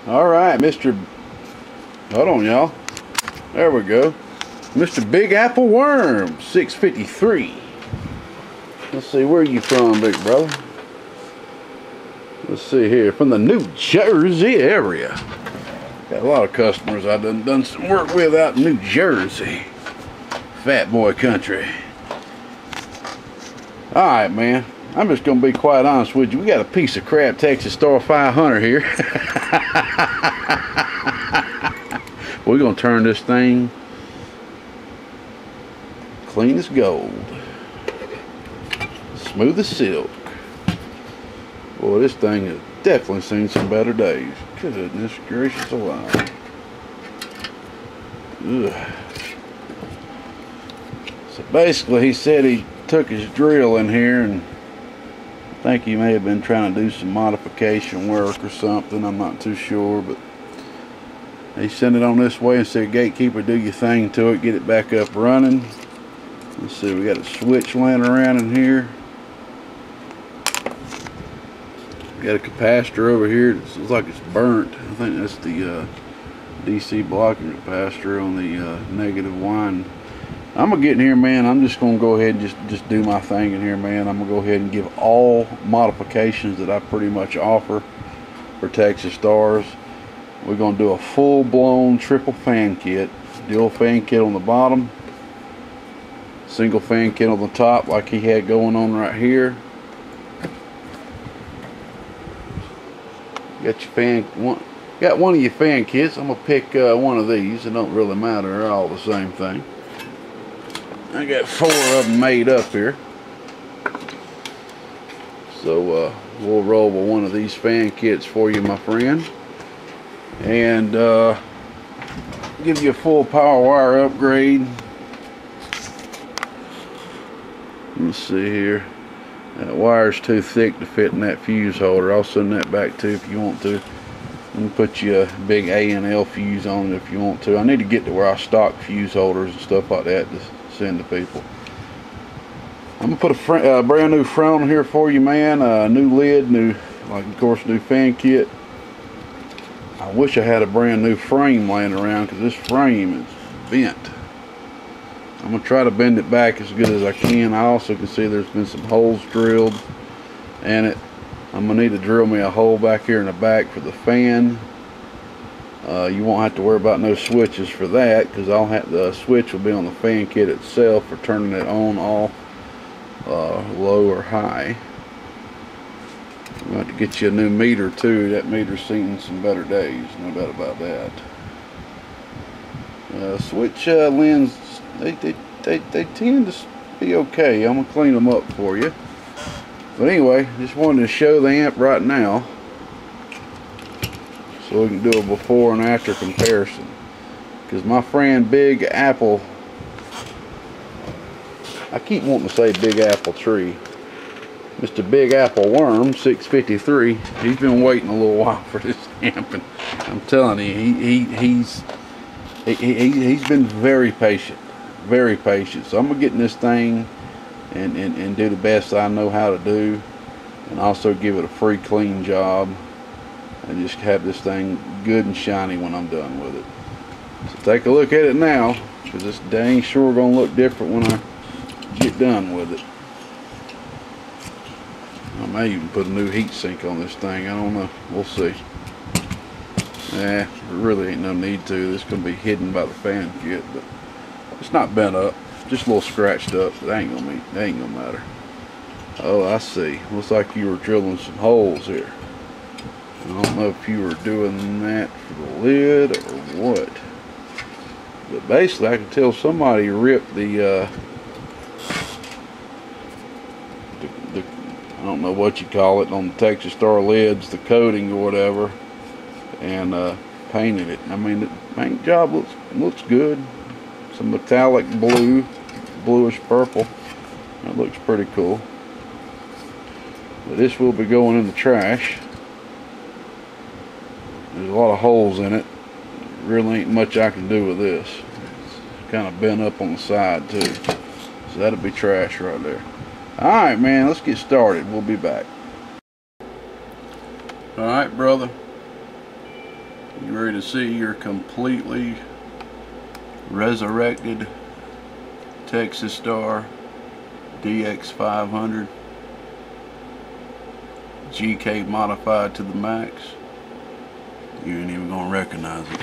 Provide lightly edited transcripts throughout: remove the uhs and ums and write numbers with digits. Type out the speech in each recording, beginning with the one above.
Alright, Mr. Hold on, y'all. There we go. Mr. Big Apple Worm, 653. Let's see, where are you from, big brother? Let's see here, from the New Jersey area. Got a lot of customers I've done some work with out in New Jersey. Fat boy country. Alright, man. I'm just going to be quite honest with you. We got a piece of crap Texas Star 500 here. We're going to turn this thing clean as gold. Smooth as silk. Boy, this thing has definitely seen some better days. Goodness gracious alive. Ugh. So basically he said he took his drill in here, and I think he may have been trying to do some modification work or something. I'm not too sure, but he sent it on this way and said, "Gatekeeper, do your thing to it, get it back up running." Let's see, we got a switch laying around in here. We got a capacitor over here. It looks like it's burnt. I think that's the DC blocking capacitor on the negative one. I'm gonna get in here, man. I'm just gonna go ahead and just do my thing in here, man. I'm gonna go ahead and give all modifications that I pretty much offer for Texas Stars. We're gonna do a full-blown triple fan kit. Dual fan kit on the bottom, single fan kit on the top, like he had going on right here. Got your fan got one of your fan kits. I'm gonna pick one of these. It don't really matter. They're all the same thing. I got 4 of them made up here, so we'll roll with one of these fan kits for you, my friend, and give you a full power wire upgrade. Let's see here. That wire's too thick to fit in that fuse holder. I'll send that back too if you want to. And put you a big A&L fuse on it if you want to. I need to get to where I stock fuse holders and stuff like that to send to people. I'm gonna put a brand new front on here for you, man. New lid, of course, new fan kit. I wish I had a brand new frame laying around, because this frame is bent. I'm gonna try to bend it back as good as I can. I also can see there's been some holes drilled in it. I'm gonna need to drill me a hole back here in the back for the fan. You won't have to worry about no switches for that, because the switch will be on the fan kit itself for turning it on, off, low or high. We'll have to get you a new meter too. That meter's seen some better days, no doubt about that. Switch lens, they tend to be okay. I'm gonna clean them up for you. But anyway, just wanted to show the amp right now, so we can do a before and after comparison. Because my friend Big Apple, I keep wanting to say Big Apple Tree, Mr. Big Apple Worm 653, he's been waiting a little while for this amp, and I'm telling you, he's been very patient, very patient. So I'm gonna get in this thing and do the best I know how to do, and also give it a free clean job, and just have this thing good and shiny when I'm done with it. So take a look at it now, because this dang sure gonna look different when I get done with it. I may even put a new heat sink on this thing. I don't know. We'll see. There really ain't no need to. This is gonna be hidden by the fan kit, but it's not bent up. Just a little scratched up, but that ain't gonna matter. Oh, I see. Looks like you were drilling some holes here. I don't know if you were doing that for the lid or what. But basically, I can tell somebody ripped the I don't know what you call it on the Texas Star lids, the coating or whatever, and painted it. I mean, the paint job looks good. Some metallic blue, bluish purple. That looks pretty cool. But this will be going in the trash. There's a lot of holes in it. Really ain't much I can do with this. It's kind of bent up on the side too. So that'll be trash right there. Alright, man, let's get started. We'll be back. Alright, brother. You ready to see your completely resurrected Texas Star DX500 GK modified to the max? You ain't even gonna recognize it.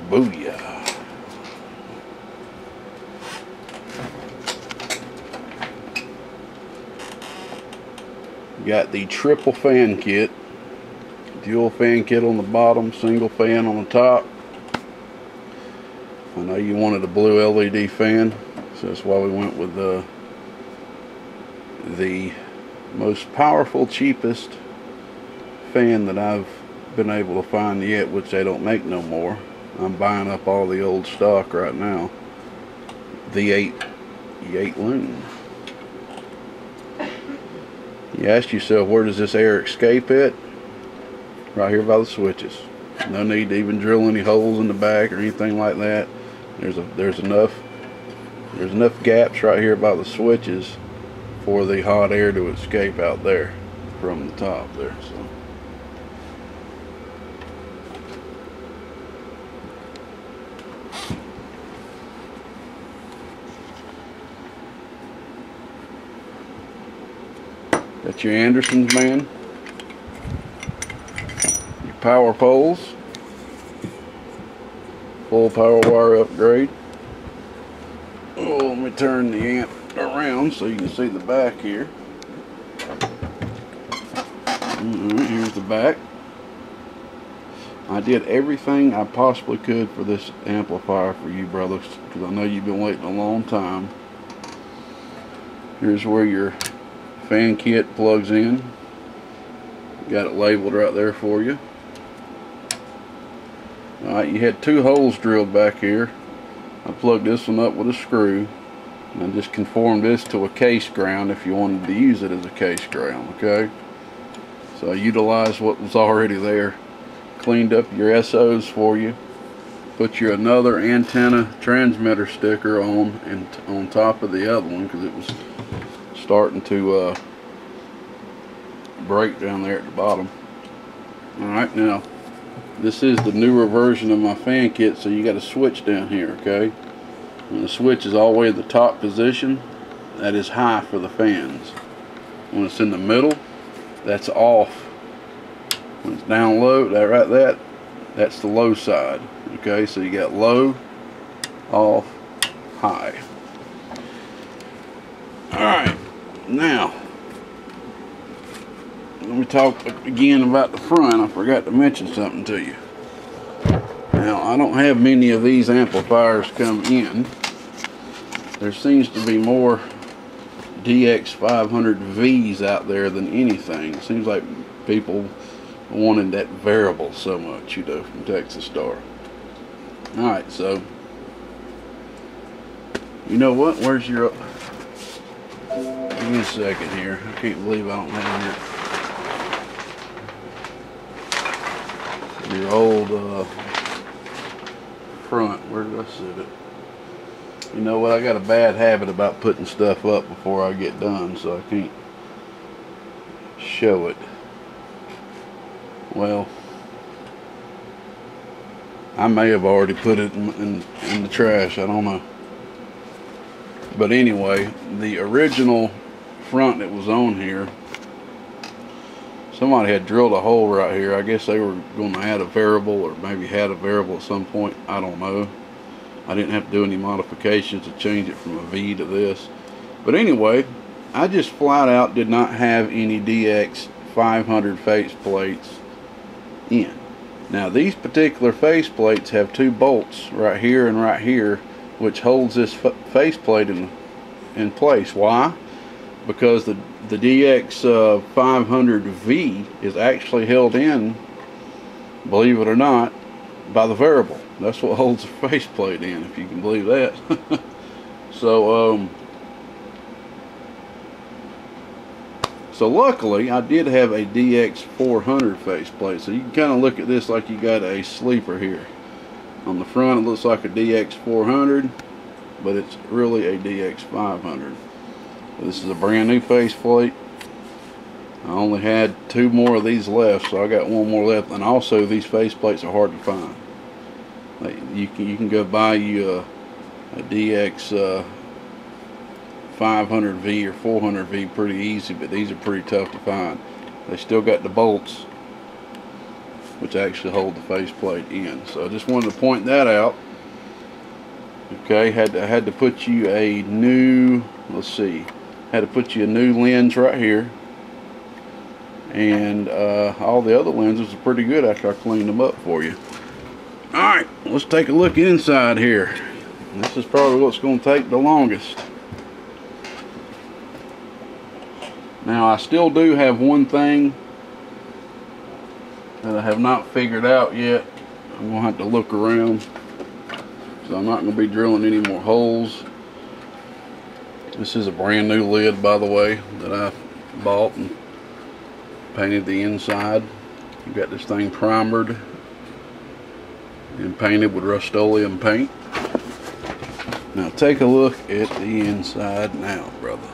Booyah. Got the triple fan kit, dual fan kit on the bottom, single fan on the top. I know you wanted a blue LED fan, so that's why we went with the most powerful, cheapest fan that I've been able to find yet, which they don't make no more. I'm buying up all the old stock right now. The 8 Loon. You ask yourself, where does this air escape at? Right here by the switches. No need to even drill any holes in the back or anything like that. There's enough gaps right here by the switches for the hot air to escape out there from the top there. So got your Andersons, man. Your power poles. Full power wire upgrade. Oh, let me turn the amp around so you can see the back here. Here's the back. I did everything I possibly could for this amplifier for you brothers, because I know you've been waiting a long time. Here's where your fan kit plugs in. Got it labeled right there for you. Alright, you had 2 holes drilled back here. I plugged this one up with a screw, and I just conformed this to a case ground if you wanted to use it as a case ground, okay? So I utilized what was already there, cleaned up your SOs for you, put your another antenna transmitter sticker on and on top of the other one, because it was starting to break down there at the bottom. Alright, now this is the newer version of my fan kit, so you got a switch down here, okay? When the switch is all the way at the top position, that is high for the fans. When it's in the middle, that's off. When it's down low, that's the low side. Okay, so you got low, off, high. Alright, now let me talk again about the front. I forgot to mention something to you. Now, I don't have many of these amplifiers come in. There seems to be more DX500Vs out there than anything. It seems like people wanted that variable so much, you know, from Texas Star. Alright, so you know what? Where's your... Give me a second here. I can't believe I don't have your old front. Where did I sit it? You know what? I got a bad habit about putting stuff up before I get done, so I can't show it. Well, I may have already put it in the trash. I don't know. But anyway, the original front that was on here, somebody had drilled a hole right here. I guess they were going to add a variable, or maybe had a variable at some point. I don't know. I didn't have to do any modifications to change it from a V to this. But anyway, I just flat out did not have any DX500 face plates in. Now these particular face plates have 2 bolts right here and right here, which holds this face plate in place. Why? Because the DX500V is actually held in, believe it or not, by the variable. That's what holds the face plate in, if you can believe that. So luckily I did have a DX400 face plate, so you can kind of look at this like you got a sleeper here. On the front it looks like a DX400, but it's really a DX500. This is a brand new face plate. I only had 2 more of these left, so I got 1 more left. And also, these faceplates are hard to find. Like, you can go buy you a DX500V or 400V pretty easy, but these are pretty tough to find. They still got the bolts, which actually hold the faceplate in. So I just wanted to point that out. Okay, had to put you a new, let's see, had to put you a new lens right here, and all the other lenses are pretty good after I cleaned them up for you. Alright, let's take a look inside here. This is probably what's going to take the longest. Now, I still do have one thing that I have not figured out yet. I'm going to have to look around, so I'm not going to be drilling any more holes. This is a brand new lid, by the way, that I bought and painted the inside. You got this thing primered and painted with Rust-Oleum paint. Now take a look at the inside now, brother.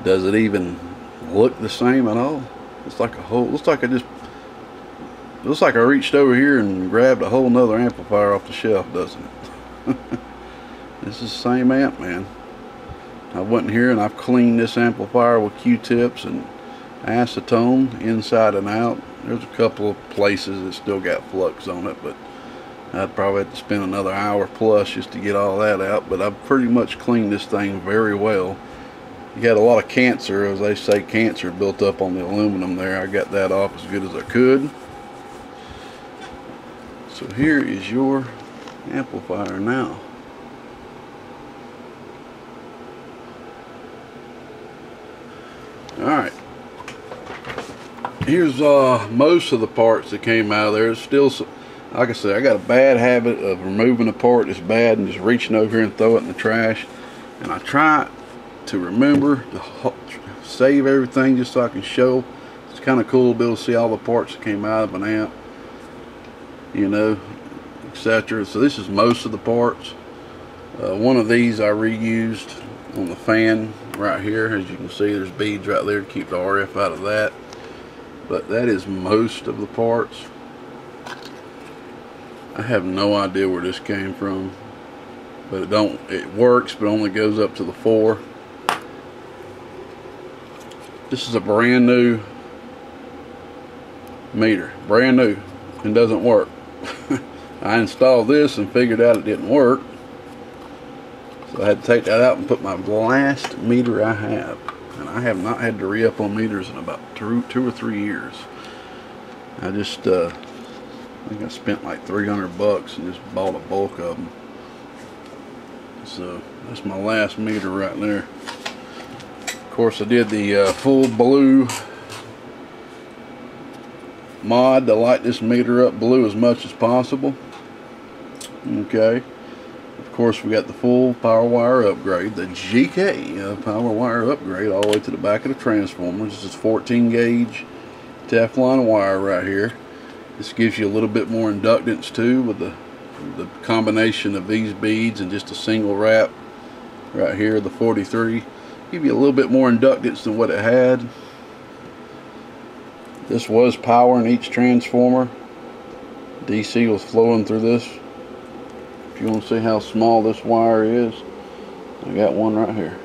Does it even look the same at all? It's like a whole, looks like I reached over here and grabbed a whole nother amplifier off the shelf, doesn't it? This is the same amp, man. I went in here and I've cleaned this amplifier with Q-tips and acetone inside and out. There's a couple of places that still got flux on it, but I'd probably have to spend another hour plus just to get all that out. But I've pretty much cleaned this thing very well. You got a lot of cancer, as they say, cancer built up on the aluminum there. I got that off as good as I could. So here is your amplifier now. Alright, here's most of the parts that came out of there. There's still some, like I said, I got a bad habit of removing a part that's bad and just reaching over here and throw it in the trash. And I try to remember to save everything just so I can show. It's kind of cool to be able to see all the parts that came out of an amp, you know, etc. So this is most of the parts. One of these I reused on the fan right here. As you can see, there's beads right there to keep the RF out of that. But that is most of the parts. I have no idea where this came from, but it works, but only goes up to the 4. This is a brand new meter, brand new, and doesn't work. I installed this and figured out it didn't work, so I had to take that out and put my last meter I have, and I have not had to re-up on meters in about 2 or 3 years. I just I think I spent like $300 and just bought a bulk of them. So that's my last meter right there. Of course, I did the full blue mod to light this meter up blue as much as possible. Okay. Of course, we got the full power wire upgrade, the GK power wire upgrade, all the way to the back of the transformers. This is 14 gauge Teflon wire right here. This gives you a little bit more inductance too, with the combination of these beads and just a single wrap right here, the 43. Give you a little bit more inductance than what it had. This was powering each transformer. DC was flowing through this. If you want to see how small this wire is, I got one right here.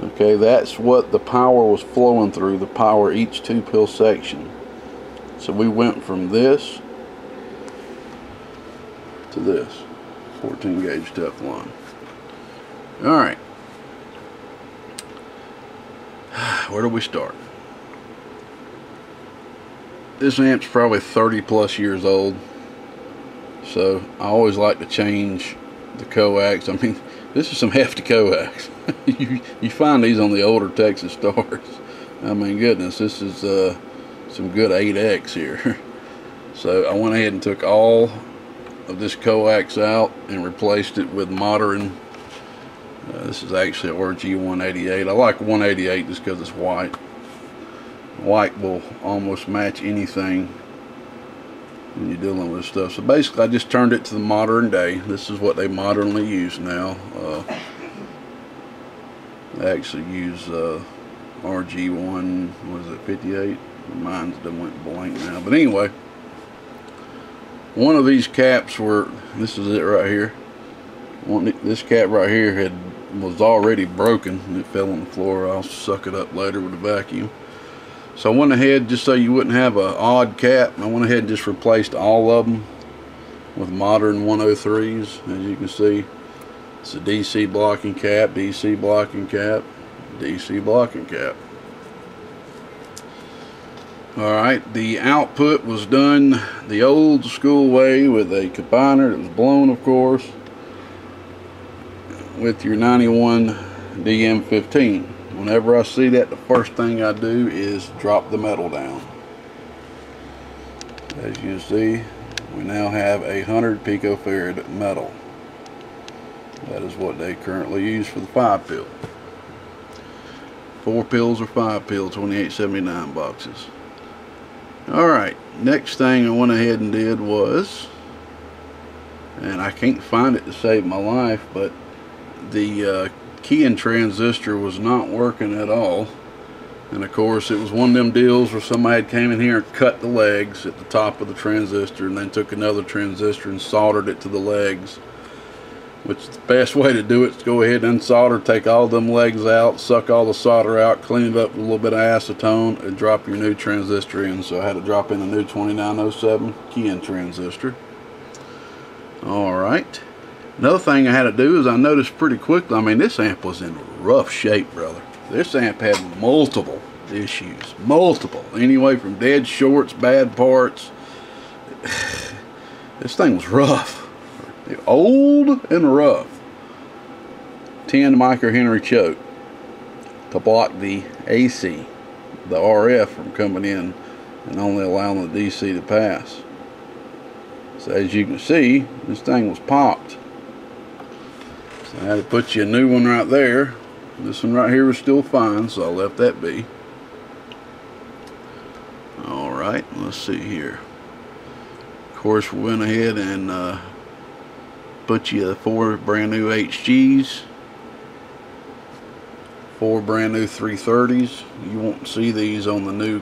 Okay, that's what the power was flowing through, the power each 2-pill section. So we went from this to this 14 gauge Teflon. Alright, where do we start? This amp's probably 30 plus years old, so I always like to change the coax. I mean, this is some hefty coax. you find these on the older Texas Stars. I mean, goodness, this is some good 8X here. So I went ahead and took all of this coax out and replaced it with modern. This is actually an RG 188. I like 188 just because it's white. White will almost match anything when you're dealing with stuff. So basically I just turned it to the modern day. This is what they modernly use now. I actually use RG1, what is it, 58? Mine's done went blank now, but anyway, one of these caps were, this is it right here. This cap right here was already broken and it fell on the floor. I'll suck it up later with a vacuum. So I went ahead, just so you wouldn't have an odd cap, I went ahead and just replaced all of them with modern 103s. As you can see, it's a DC blocking cap, DC blocking cap, DC blocking cap. Alright, the output was done the old school way with a combiner that was blown, of course, with your 91 DM15. Whenever I see that, the first thing I do is drop the metal down. As you see, we now have 100 picofarad metal. That is what they currently use for the 5-pill. 4 pills or 5-pill 2879 boxes. Alright, next thing I went ahead and did was, and I can't find it to save my life, but the keying transistor was not working at all. And of course it was one of them deals where somebody came in here and cut the legs at the top of the transistor and then took another transistor and soldered it to the legs, which is the best way to do it is to go ahead and unsolder, take all them legs out, suck all the solder out, clean it up with a little bit of acetone, and drop your new transistor in. So I had to drop in a new 2907 keying transistor. Alright, another thing I had to do is I noticed pretty quickly, I mean, this amp was in rough shape, brother. This amp had multiple issues, anyway, from dead shorts, bad parts. This thing was rough. Old and rough. 10 microhenry choke to block the AC, the RF from coming in and only allowing the DC to pass. So as you can see, this thing was popped. So I had to put you a new one right there. This one right here was still fine, so I left that be. Alright, let's see here. Of course, we went ahead and put you 4 brand new HGs, 4 brand new 330s. You won't see these on the new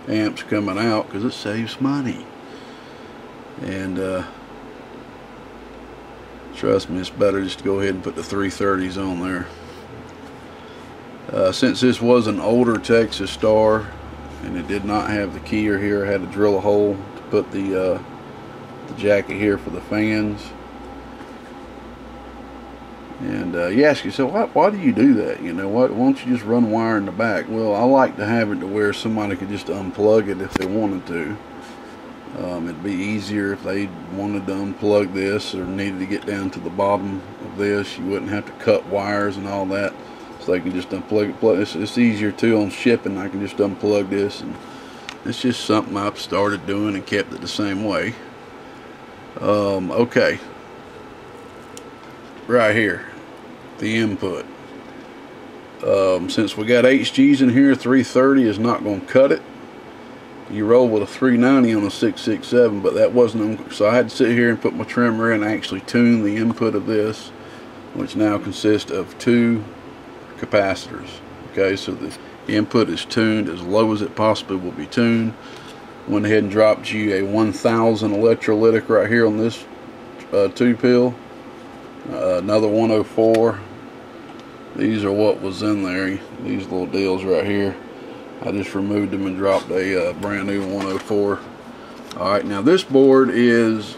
amps coming out because it saves money. And trust me, it's better just to go ahead and put the 330s on there. Since this was an older Texas Star and it did not have the keyer here, I had to drill a hole to put the jacket here for the fans. And you ask yourself, why do you do that? You know, why don't you just run wire in the back? Well, I like to have it to where somebody could just unplug it if they wanted to. It'd be easier if they wanted to unplug this or needed to get down to the bottom of this. You wouldn't have to cut wires and all that. So they can just unplug it. It's easier too on shipping. I can just unplug this, and it's just something I've started doing and kept it the same way. Okay. Right here, the input. Since we got HGs in here, 330 is not going to cut it. You roll with a 390 on a 667, but that wasn't, so I had to sit here and put my trimmer in and actually tune the input of this, which now consists of 2 capacitors. Okay, so the input is tuned as low as it possibly will be tuned. Went ahead and dropped you a 1000 electrolytic right here on this 2-pill. Another 104. These are what was in there, these little deals right here. I just removed them and dropped a brand new 104. Alright, now this board is,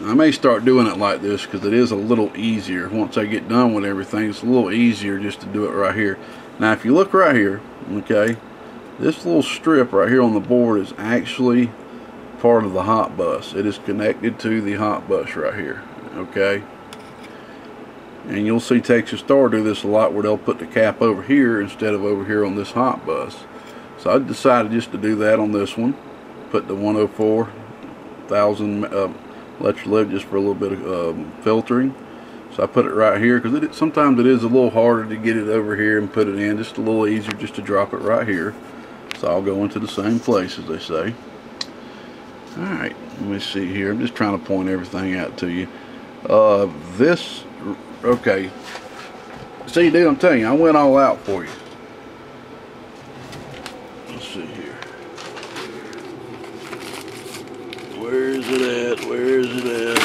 I may start doing it like this because it is a little easier. Once I get done with everything, it's a little easier just to do it right here. Now if you look right here, okay, this little strip right here on the board is actually part of the hot bus. It is connected to the hot bus right here, okay? And you'll see Texas Star do this a lot where they'll put the cap over here instead of over here on this hot bus. So I decided just to do that on this one. Put the 104,000 electrolytic just for a little bit of filtering. So I put it right here because sometimes it is a little harder to get it over here and put it in. Just a little easier just to drop it right here. So I'll go into the same place, as they say. Alright, let me see here. I'm just trying to point everything out to you. Okay, See, dude, I'm telling you, I went all out for you. Let's see here. Where is it at? Where is it at?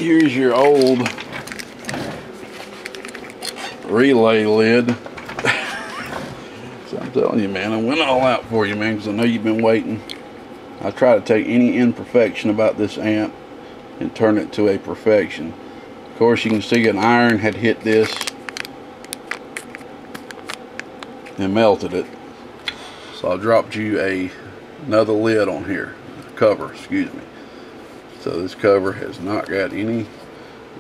Here's your old relay lid. So I'm telling you, man, I went all out for you, man, because I know you've been waiting. I try to take any imperfection about this amp and turn it to a perfection. Of course, you can see an iron had hit this and melted it. So I dropped you another lid on here, cover, excuse me. So this cover has not got any.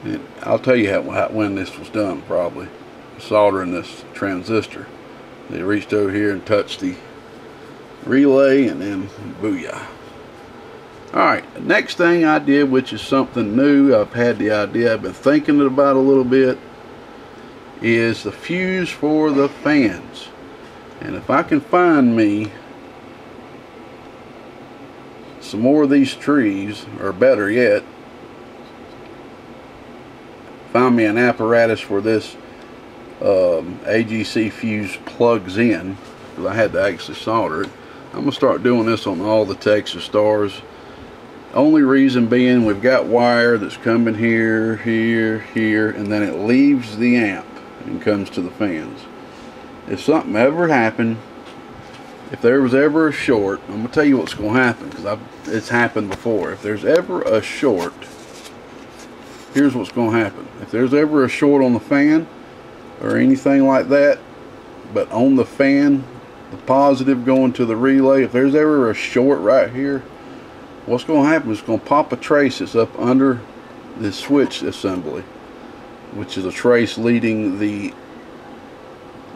And I'll tell you when this was done, probably soldering this transistor. They reached over here and touched the relay, and then booyah. Alright, next thing I did, which is something new, I've had the idea, I've been thinking about a little bit, is the fuse for the fans. And if I can find me some more of these trees, or better yet, find me an apparatus where this AGC fuse plugs in, because I had to actually solder it. I'm going to start doing this on all the Texas Stars. Only reason being, we've got wire that's coming here, here, here, and then it leaves the amp and comes to the fans. If something ever happened, if there was ever a short, I'm going to tell you what's going to happen, because it's happened before. If there's ever a short, here's what's going to happen. If there's ever a short on the fan or anything like that, but on the fan, the positive going to the relay, if there's ever a short right here, what's going to happen is it's going to pop a trace that's up under this switch assembly, which is a trace leading the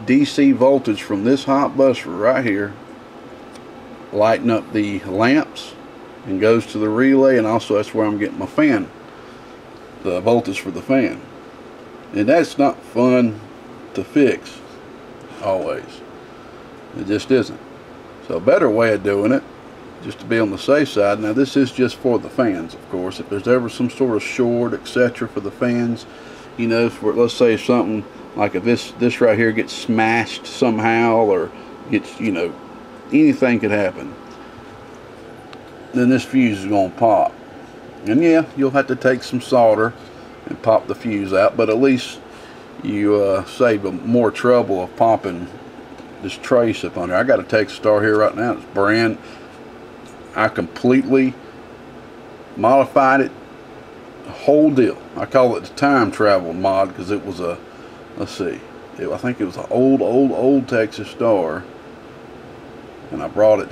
DC voltage from this hot bus right here, lighting up the lamps, and goes to the relay, and also that's where I'm getting my fan, the voltage for the fan. And that's not fun to fix always. It just isn't. So a better way of doing it, just to be on the safe side, now this is just for the fans, of course. If there's ever some sort of short, etc., for the fans, you know, for, let's say something like if this right here gets smashed somehow, or gets, you know, anything could happen, then this fuse is going to pop. And yeah, you'll have to take some solder and pop the fuse out, but at least you save more trouble of popping this trace up on there. I got a Texas Star here right now. It's brand. I completely modified it, the whole deal. I call it the time travel mod, because it was a, let's see, I think it was an old Texas Star, and I brought it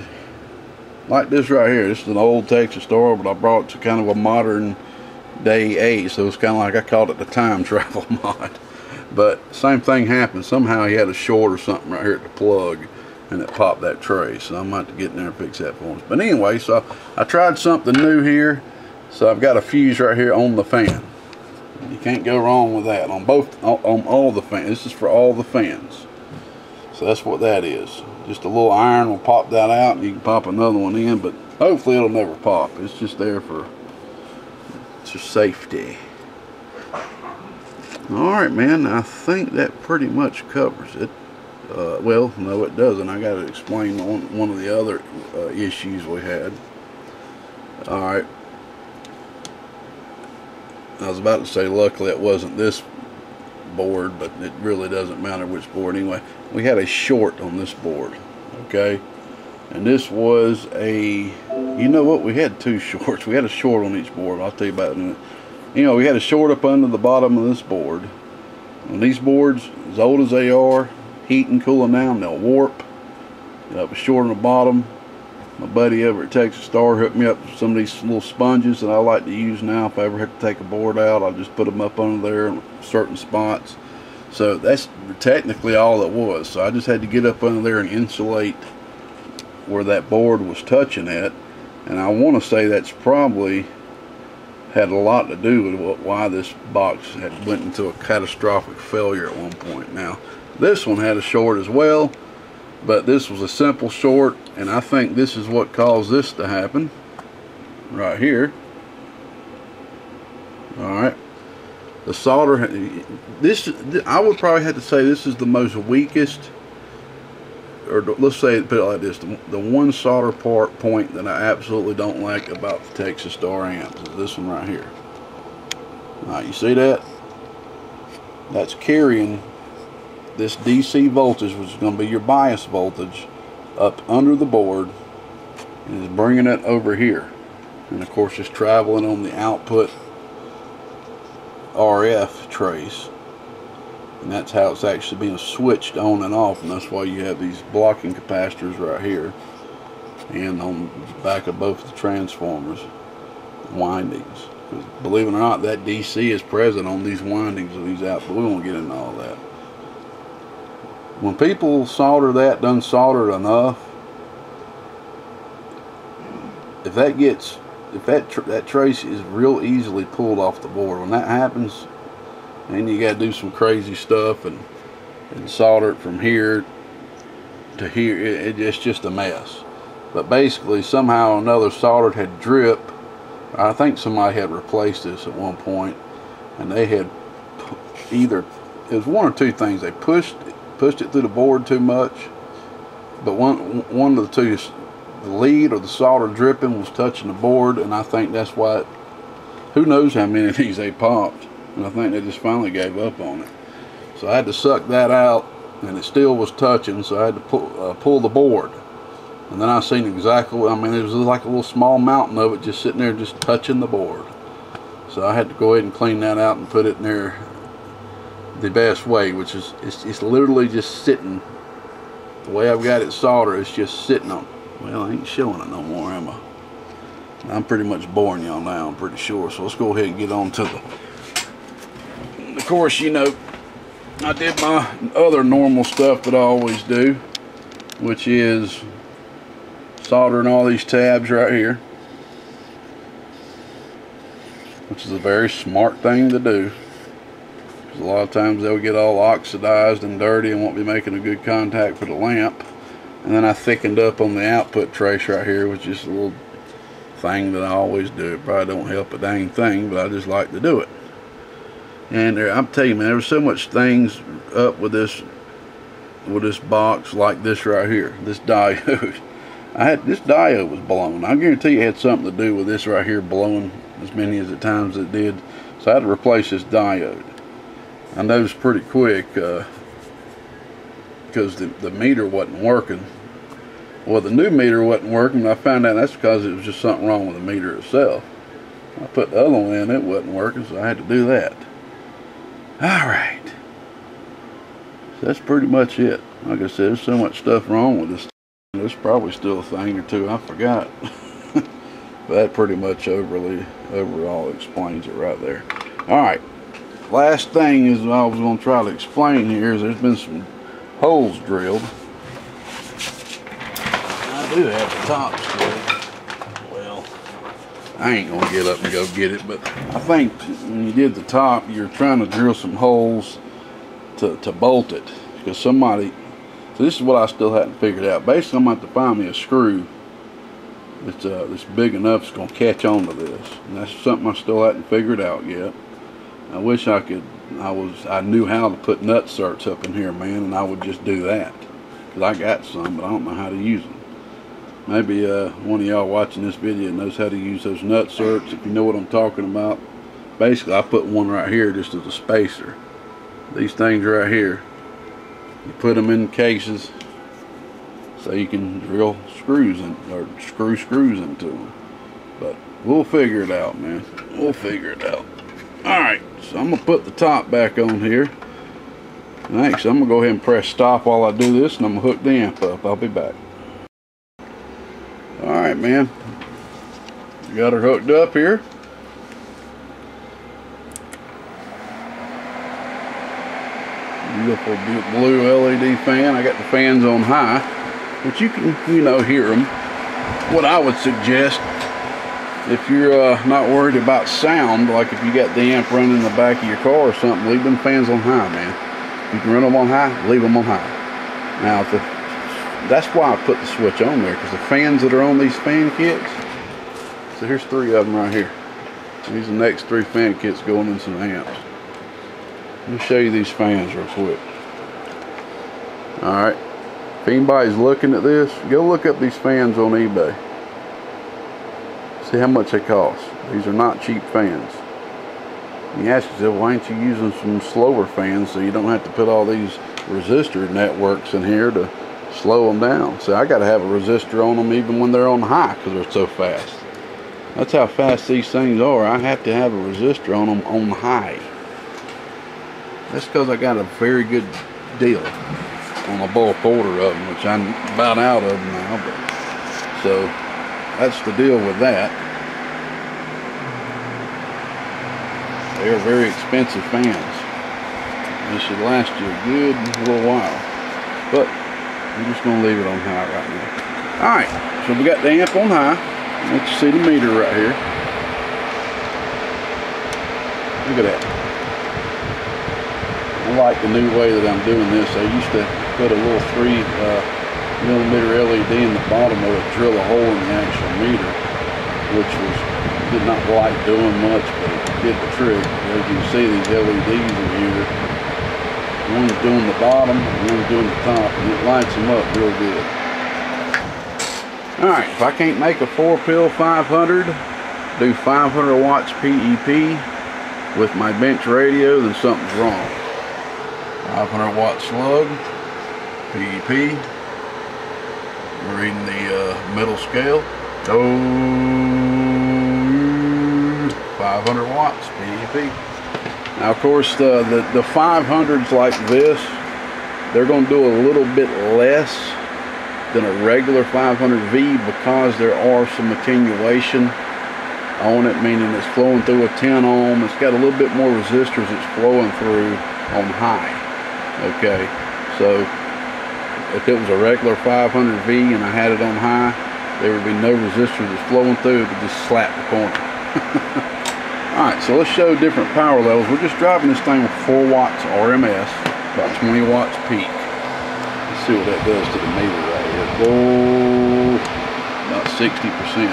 like this right here. This is an old Texas Star, but I brought it to kind of a modern day age, so it's kind of like, I called it the time travel mod. But same thing happened. Somehow he had a short or something right here at the plug, and it popped that trace. So I'm going to have to get in there and fix that for us. But anyway, so I tried something new here. So I've got a fuse right here on the fan. You can't go wrong with that on all the fans. This is for all the fans. So that's what that is. Just a little iron will pop that out, and you can pop another one in, but hopefully it'll never pop. It's just there for safety. Alright, man, I think that pretty much covers it. Well, no, it doesn't. I got to explain one of the other issues we had. Alright. I was about to say, luckily it wasn't this board, but it really doesn't matter which board anyway. We had a short on this board, okay? And this was a, you know what, we had two shorts. We had a short on each board. I'll tell you about it in a minute. You know, we had a short up under the bottom of this board. On these boards, as old as they are, heat and cooling down, they'll warp. You know, a short on the bottom. My buddy over at Texas Star hooked me up with some of these little sponges that I like to use now. If I ever have to take a board out, I'll just put them up under there in certain spots. So that's technically all it was. So I just had to get up under there and insulate where that board was touching at. And I want to say that's probably had a lot to do with why this box had went into a catastrophic failure at one point. Now, this one had a short as well, but this was a simple short, and I think this is what caused this to happen right here. Alright, The solder, I would probably have to say this is the most weakest, or let's say, put it like this, the one solder point that I absolutely don't like about the Texas Star amps is this one right here. Now you see that? That's carrying this DC voltage, which is going to be your bias voltage, up under the board, and is bringing it over here. And of course it's traveling on the output RF trace, and that's how it's actually being switched on and off, and that's why you have these blocking capacitors right here and on the back of both the transformers windings, because believe it or not, that DC is present on these windings of these outputs. We won't get into all that. When people solder that, done soldered enough, if that gets, that trace is real easily pulled off the board. When that happens, then you got to do some crazy stuff and solder it from here to here. It's just a mess. But basically, somehow or another, soldered had dripped. I think somebody had replaced this at one point, and they had either, it was one or two things. They pushed it through the board too much, but one of the two, the lead or the solder dripping was touching the board, and I think that's why who knows how many of these they popped, and I think they just finally gave up on it. So I had to suck that out, and it still was touching, so I had to pull the board. And then I seen exactly, I mean, it was like a little small mountain of it just sitting there just touching the board. So I had to go ahead and clean that out and put it in there the best way, which is it's literally just sitting. The way I've got it soldered, it's just sitting on. Well, I ain't showing it no more, am I? I'm pretty much boring y'all now, I'm pretty sure. So let's go ahead and get on to the. Of course, you know, I did my other normal stuff that I always do, which is soldering all these tabs right here, which is a very smart thing to do, because a lot of times they'll get all oxidized and dirty and won't be making a good contact for the lamp. And then I thickened up on the output trace right here, which is a little thing that I always do. It probably don't help a dang thing, but I just like to do it. And I'm telling you, man, there was so much things up with this box, like this right here, this diode. This diode was blown. I guarantee you it had something to do with this right here blowing as many as the times it did. So I had to replace this diode. I noticed pretty quick because the meter wasn't working. Well, the new meter wasn't working. I found out that's because it was just something wrong with the meter itself. I put the other one in, it wasn't working, so I had to do that. Alright. So that's pretty much it. Like I said, there's so much stuff wrong with this. There's probably still a thing or two I forgot. But that pretty much overall explains it right there. Alright. Last thing is I was going to try to explain here is there's been some holes drilled. I do have the tops drilled. Well, I ain't going to get up and go get it, but I think when you did the top, you're trying to drill some holes to bolt it. Because somebody, so this is what I still hadn't figured out. Basically, I'm going to have to find me a screw that's big enough that's going to catch on to this. And that's something I still hadn't figured out yet. I wish I could, I knew how to put nut certs up in here, man, and I would just do that. Because I got some, but I don't know how to use them. Maybe one of y'all watching this video knows how to use those nut certs, if you know what I'm talking about. Basically, I put one right here just as a spacer. These things right here, you put them in cases so you can drill screws in, or screw screws into them. But we'll figure it out, man. We'll figure it out. Alright, so I'm going to put the top back on here. And actually, I'm going to go ahead and press stop while I do this, and I'm going to hook the amp up. I'll be back. Alright, man. We got her hooked up here. Beautiful blue LED fan. I got the fans on high, but you can, you know, hear them. What I would suggest, if you're not worried about sound, like if you got the amp running in the back of your car or something, leave them fans on high, man. You can run them on high, leave them on high. Now, that's why I put the switch on there, because the fans that are on these fan kits, so here's 3 of them right here. These are the next 3 fan kits going in some amps. Let me show you these fans real quick. Alright, if anybody's looking at this, go look up these fans on eBay. See how much they cost. These are not cheap fans. And you ask yourself, why ain't you using some slower fans so you don't have to put all these resistor networks in here to slow them down? So I got to have a resistor on them even when they're on high because they're so fast. That's how fast these things are. I have to have a resistor on them on high. That's because I got a very good deal on a bulk order of them, which I'm about out of them now. But, so that's the deal with that. They are very expensive fans. They should last you a good little while. But I'm just going to leave it on high right now. Alright, so we got the amp on high. Let you see the meter right here. Look at that. I like the new way that I'm doing this. I used to put a little 3mm LED in the bottom of it, drill a hole in the actual meter, which did not like doing much, but it did the trick. As you can see, these LEDs in here, one's doing the bottom and one's doing the top, and it lights them up real good. Alright, if I can't make a 4-pill 500, do 500 watts PEP with my bench radio, then something's wrong. 500 watt slug, PEP. We're reading the middle scale. 500 watts PEP. Now, of course, the 500s like this, they're going to do a little bit less than a regular 500V because there are some attenuation on it, meaning it's flowing through a 10 ohm. It's got a little bit more resistors it's flowing through on high. Okay, so if it was a regular 500V and I had it on high, there would be no resistors that's flowing through. It would just slap the corner. Alright, so let's show different power levels. We're just driving this thing with 4 watts RMS, about 20 watts peak. Let's see what that does to the meter right here. Oh, about 60%.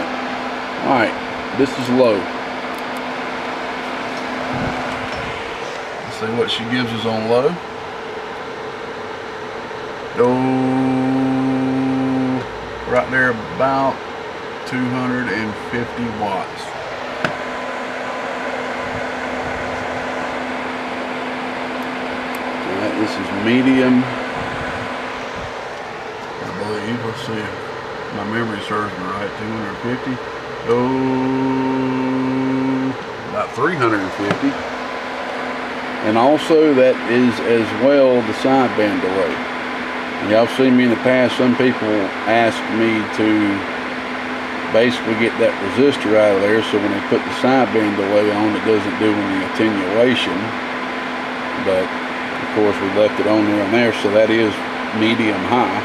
Alright, this is low. Let's see what she gives us on low. Right there about 250 watts. Alright, this is medium, I believe. Let's see if my memory serves me right. 250. About 350. And also that is as well the sideband delay. Y'all have seen me in the past, some people ask me to basically get that resistor out of there so when they put the sideband delay on, it doesn't do any attenuation. But of course we left it on there, so that is medium high.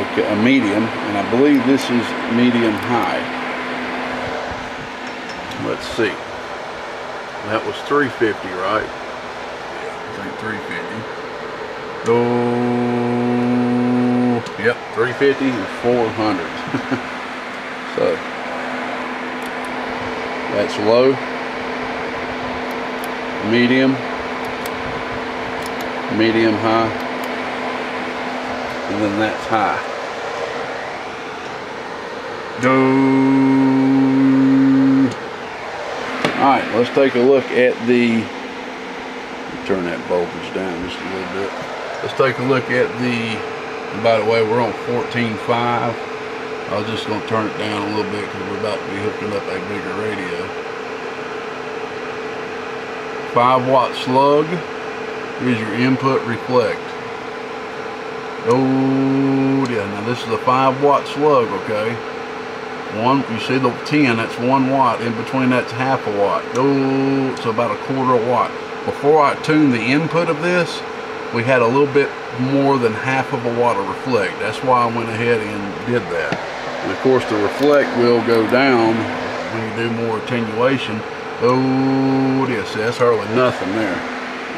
Okay, a medium, and I believe this is medium high. Let's see. That was 350, right? Yeah, I think 350. Yep, 350 and 400. So that's low, medium, medium high, and then that's high. Alright, let's take a look at the, turn that voltage down just a little bit. Let's take a look at the, and by the way, we're on 14.5. I was just going to turn it down a little bit because we're about to be hooking up a bigger radio. 5 watt slug. Here's your input reflect. Oh yeah, now this is a 5 watt slug, okay? You see the 10, that's 1 watt. In between that's half a watt. Oh, it's about a quarter watt. Before I tuned the input of this, we had a little bit more than half of a watt of reflect. That's why I went ahead and did that. And of course the reflect will go down when you do more attenuation. Oh yes, that's hardly nothing there.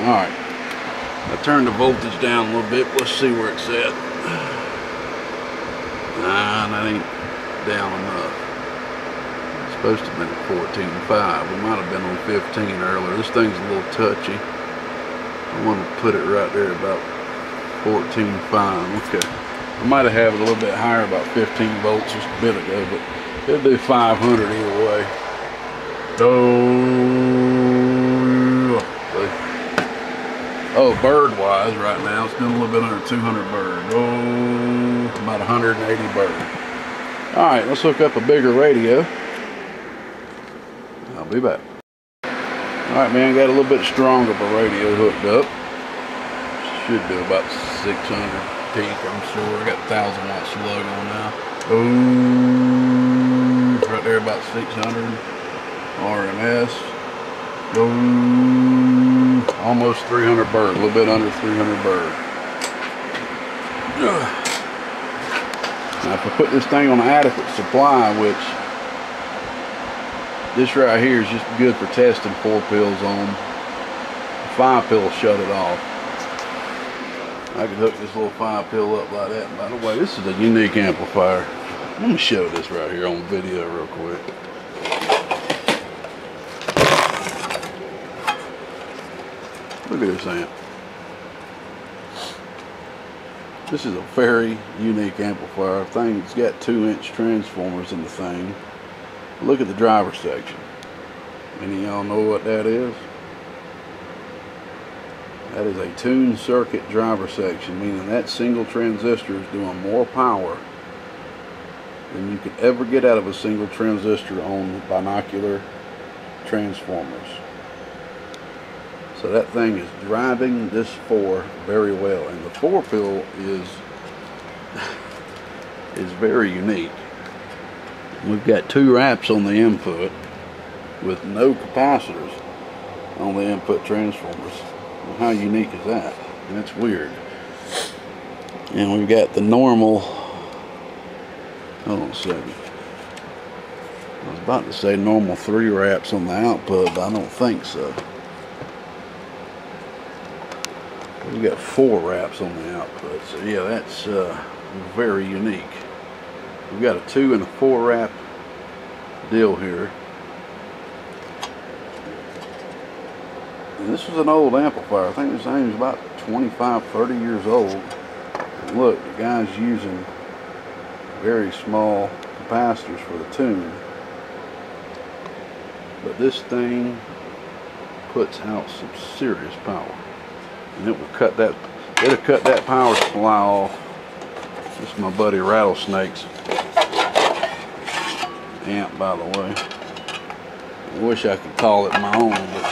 Alright, I turned the voltage down a little bit. Let's see where it's at. Nah, that ain't down enough. It's supposed to have been at 14.5. We might have been on 15 earlier. This thing's a little touchy. I want to put it right there about 14.5. Okay. I might have had it a little bit higher, about 15 volts just a bit ago, but it'll do 500 either way. Oh, bird-wise right now, it's doing a little bit under 200 bird. Oh, about 180 bird. All right, let's hook up a bigger radio. I'll be back. All right, man, got a little bit stronger of a radio hooked up. Should do about 600 peak, I'm sure. I got 1,000 watt slug on now. Oh, right there about 600 RMS. Oh, almost 300 bird, a little bit under 300 bird. Now, if I put this thing on adequate supply, which this right here is just good for testing 4 pills on. 5 pill shut it off. I could hook this little 5 pill up like that. By the way, this is a unique amplifier. Let me show this right here on video real quick. Look at this amp. This is a very unique amplifier. Thing's got 2-inch transformers in the thing. Look at the driver section. Any of y'all know what that is? That is a tuned circuit driver section, meaning that single transistor is doing more power than you could ever get out of a single transistor on binocular transformers. So that thing is driving this 4 very well, and the 4 pill is very unique. We've got 2 wraps on the input with no capacitors on the input transformers. Well, how unique is that? That's weird. And we've got the normal, hold on a second. I was about to say normal 3 wraps on the output, but I don't think so. We've got 4 wraps on the output, so yeah, that's very unique. We've got a 2 and a 4 wrap deal here. And this is an old amplifier. I think this thing is about 25, 30 years old. And look, the guy's using very small capacitors for the tune. But this thing puts out some serious power. And it will cut that, it'll cut that power supply off. This is my buddy Rattlesnake's amp, by the way. I wish I could call it my own, but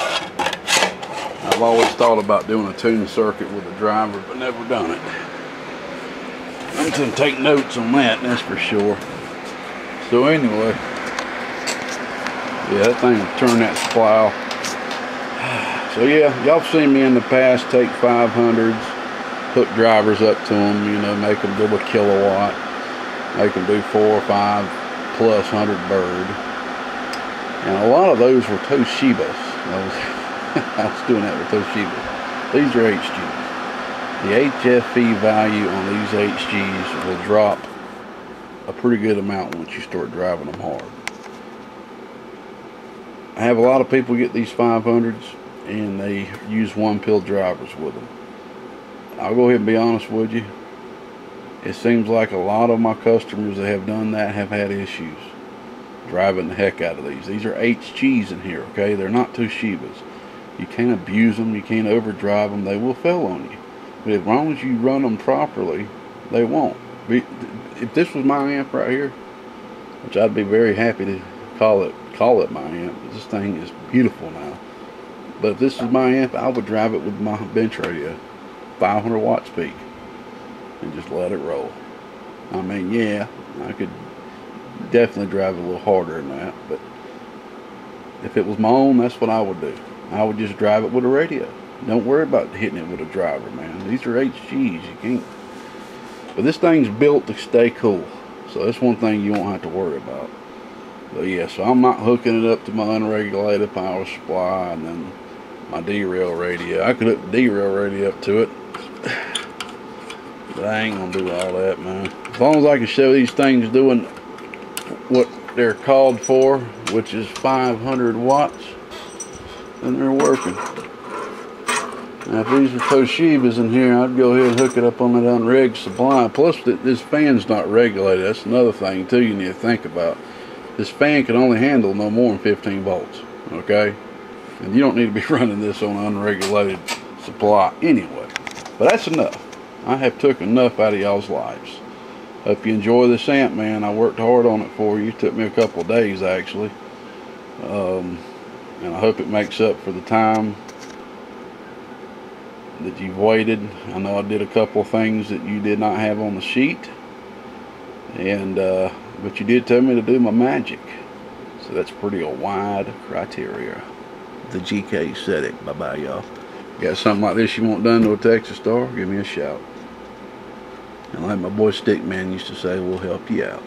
I've always thought about doing a tune circuit with a driver, but never done it. I'm going to take notes on that, that's for sure. So anyway, yeah, that thing will turn that supply off. So yeah, y'all have seen me in the past take 500s, hook drivers up to them, you know, make them do a kilowatt, make them do 4 or 5 plus 100 bird. And a lot of those were Toshibas. I was doing that with Toshibas. These are HGs. The HFE value on these HGs will drop a pretty good amount once you start driving them hard. I have a lot of people get these 500s and they use 1 pill drivers with them. I'll go ahead and be honest with you. It seems like a lot of my customers that have done that have had issues driving the heck out of these. These are HGs in here, okay? They're not Toshibas. You can't abuse them. You can't overdrive them. They will fail on you. But as long as you run them properly, they won't. If this was my amp right here, which I'd be very happy to call it my amp. This thing is beautiful now. But if this is my amp, I would drive it with my bench radio, 500 watts peak, and just let it roll. I mean, yeah, I could definitely drive it a little harder than that, but if it was my own, that's what I would do. I would just drive it with a radio. Don't worry about hitting it with a driver, man. These are HGs, you can't. But this thing's built to stay cool, so that's one thing you won't have to worry about. But yeah, so I'm not hooking it up to my unregulated power supply and then my D-rail radio. I could hook the D-rail radio up to it, but I ain't gonna do all that, man. As long as I can show these things doing what they're called for, which is 500 watts, then they're working. Now if these were Toshibas in here, I'd go ahead and hook it up on that unreg supply. Plus this fan's not regulated. That's another thing too you need to think about. This fan can only handle no more than 15 volts, okay? And you don't need to be running this on unregulated supply anyway. But that's enough. I have took enough out of y'all's lives. Hope you enjoy this amp, man. I worked hard on it for you. It took me a couple of days actually. And I hope it makes up for the time that you've waited. I know I did a couple of things that you did not have on the sheet, and but you did tell me to do my magic, so that's pretty a wide criteria. The GK said it. Bye bye, y'all. Got something like this you want done to a Texas Star? Give me a shout. And like my boy Stickman used to say, we'll help you out.